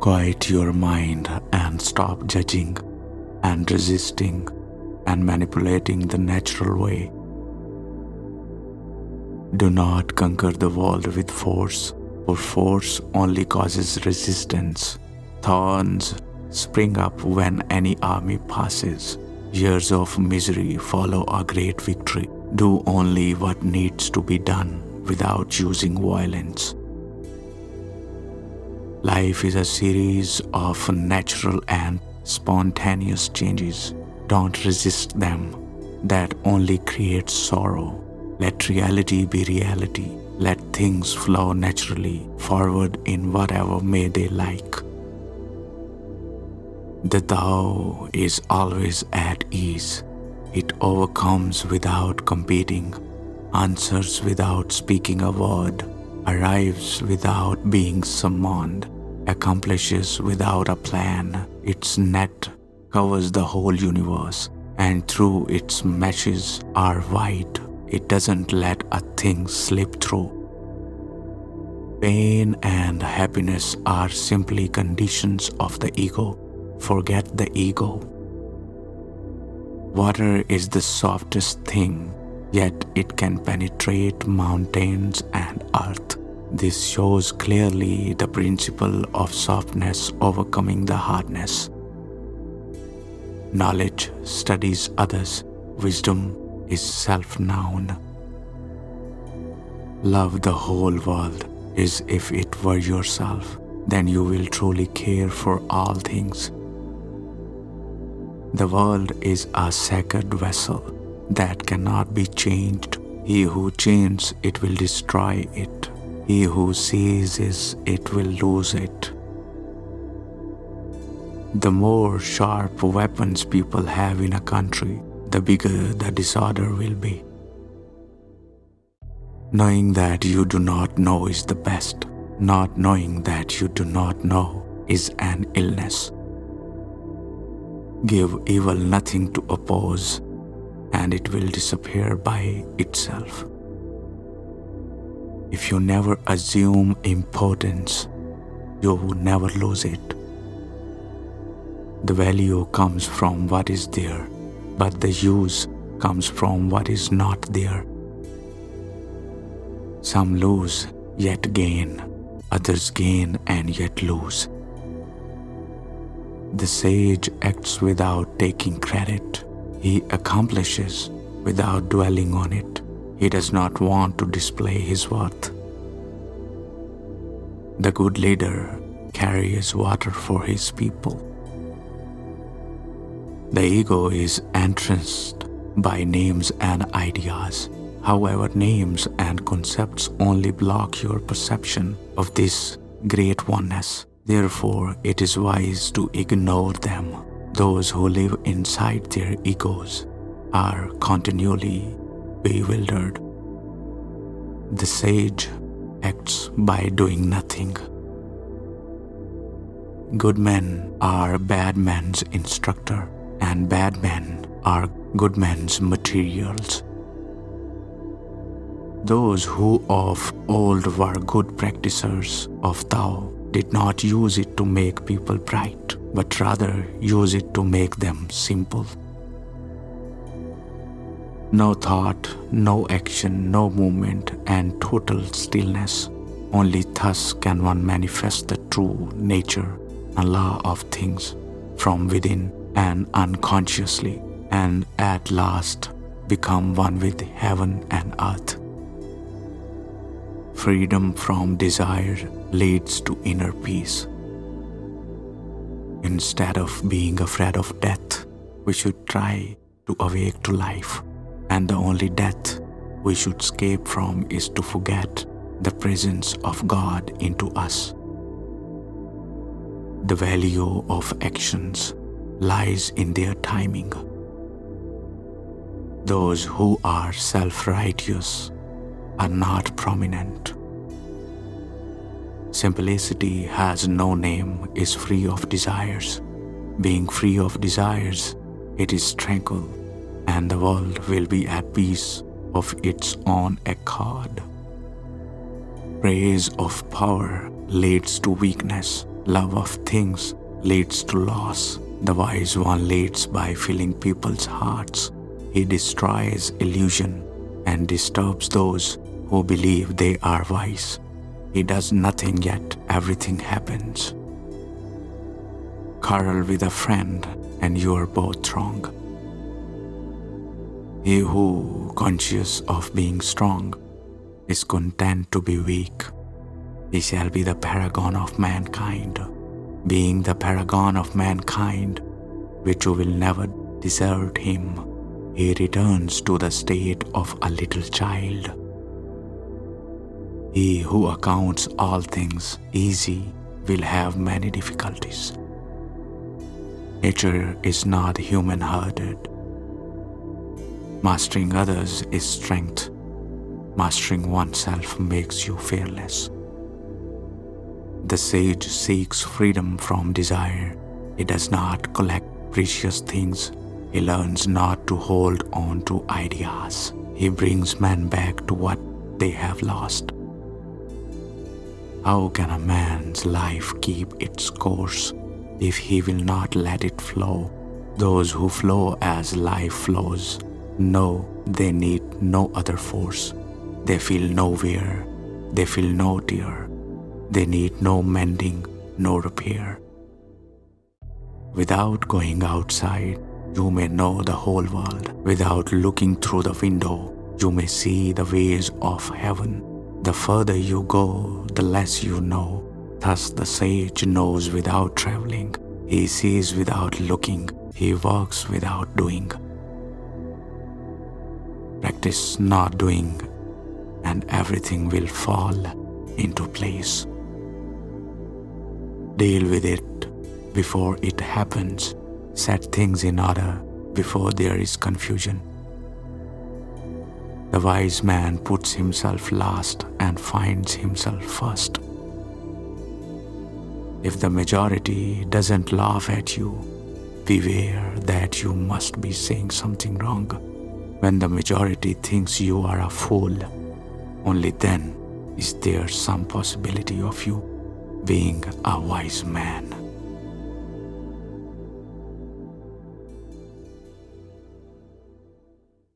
Quiet your mind and stop judging and resisting and manipulating the natural way. Do not conquer the world with force, for force only causes resistance. Thorns spring up when any army passes. Years of misery follow a great victory. Do only what needs to be done without using violence. Life is a series of natural and spontaneous changes. Don't resist them. That only creates sorrow. Let reality be reality. Let things flow naturally forward in whatever may they like. The Tao is always at ease. It overcomes without competing, answers without speaking a word, arrives without being summoned, accomplishes without a plan. Its net covers the whole universe, and through its meshes are wide. It doesn't let a thing slip through. Pain and happiness are simply conditions of the ego. Forget the ego. Water is the softest thing, yet it can penetrate mountains and earth. This shows clearly the principle of softness overcoming the hardness. Knowledge studies others. Wisdom is self-known. Love the whole world as if it were yourself. Then you will truly care for all things. The world is a sacred vessel that cannot be changed. He who changes it will destroy it. He who seizes it will lose it. The more sharp weapons people have in a country, the bigger the disorder will be. Knowing that you do not know is the best. Not knowing that you do not know is an illness. Give evil nothing to oppose, and it will disappear by itself. If you never assume importance, you will never lose it. The value comes from what is there, but the use comes from what is not there. Some lose yet gain, others gain and yet lose. The sage acts without taking credit. He accomplishes without dwelling on it. He does not want to display his worth. The good leader carries water for his people. The ego is entranced by names and ideas. However, names and concepts only block your perception of this great oneness. Therefore, it is wise to ignore them. Those who live inside their egos are continually bewildered. The sage acts by doing nothing. Good men are bad men's instructor, and bad men are good men's materials. Those who of old were good practitioners of Tao did not use it to make people bright, but rather use it to make them simple. No thought, no action, no movement, and total stillness. Only thus can one manifest the true nature and law of things from within and unconsciously, and at last become one with heaven and earth. Freedom from desire leads to inner peace. Instead of being afraid of death, we should try to awake to life. And the only death we should escape from is to forget the presence of God into us. The value of actions lies in their timing. Those who are self-righteous are not prominent. Simplicity has no name, is free of desires. Being free of desires, it is tranquil, and the world will be at peace of its own accord. Praise of power leads to weakness. Love of things leads to loss. The wise one leads by filling people's hearts. He destroys illusion and disturbs those who believe they are wise. He does nothing yet everything happens. Quarrel with a friend and you are both wrong. He who, conscious of being strong, is content to be weak, he shall be the paragon of mankind. Being the paragon of mankind, which will never desert him, he returns to the state of a little child. He who accounts all things easy will have many difficulties. Nature is not human-hearted. Mastering others is strength. Mastering oneself makes you fearless. The sage seeks freedom from desire. He does not collect precious things. He learns not to hold on to ideas. He brings men back to what they have lost. How can a man's life keep its course if he will not let it flow? Those who flow as life flows know they need no other force. They feel no wear. They feel no tear. They need no mending, no repair. Without going outside, you may know the whole world. Without looking through the window, you may see the ways of heaven. The further you go, the less you know. Thus the sage knows without traveling. He sees without looking. He walks without doing. Practice not doing, and everything will fall into place. Deal with it before it happens. Set things in order before there is confusion. The wise man puts himself last and finds himself first. If the majority doesn't laugh at you, beware that you must be saying something wrong. When the majority thinks you are a fool, only then is there some possibility of you being a wise man.